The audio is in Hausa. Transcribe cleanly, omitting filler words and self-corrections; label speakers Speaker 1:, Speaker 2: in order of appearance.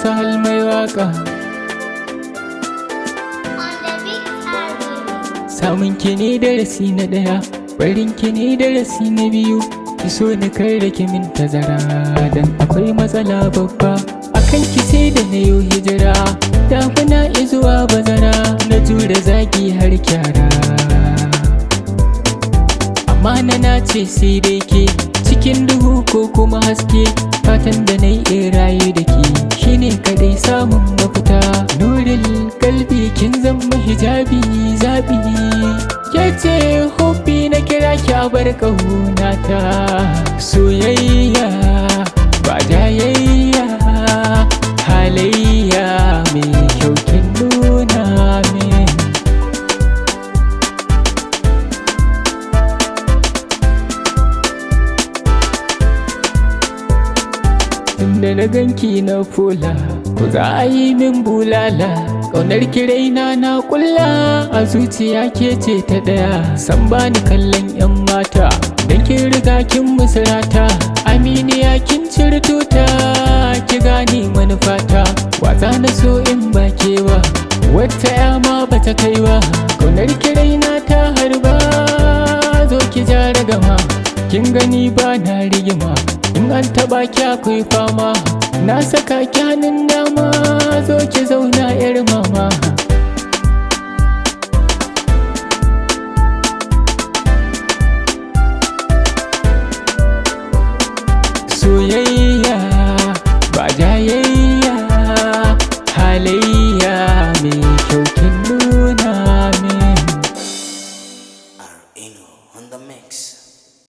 Speaker 1: Sahal mai waka. Samun ki ne darasi na ɗaya, barin ki ne darasi na biyu. Ki so ni kar da ki min tazara, dan akwai matsala babba. Akan ki sai da na yo hijira, da kuna izuwa bazara, na jure zaki har kyara. Amma na ce sai dai ke, cikin duhu ko kuma haske, fatan da na yi raye da ke shine kadai samun mafita. Nurin kalbi kin zama hijabi zabi, ke ce hobby na kira ki a bar ƙaunata. Soyayya ba jayayya, halayya mai kyau kin nuna min. Tunda na ganki na fola, ko za a yi min bulala. Ƙaunar kiraina na ƙulla, a zuciya ke ce ta ɗaya. San bani kallon 'yan mata, don kin riga kin musurata. Aminiya kin cire tuta, ki gane manufata. Wasa na so in ba ke ba, wata 'ya ma bata kai ba. Ƙaunar kiraina ta harba, zo ki ja ragama. Kin gani ba na rigima, in an taɓa ki akwai fama. Na saka ki hannun dama, zo ki zauna 'yar mama.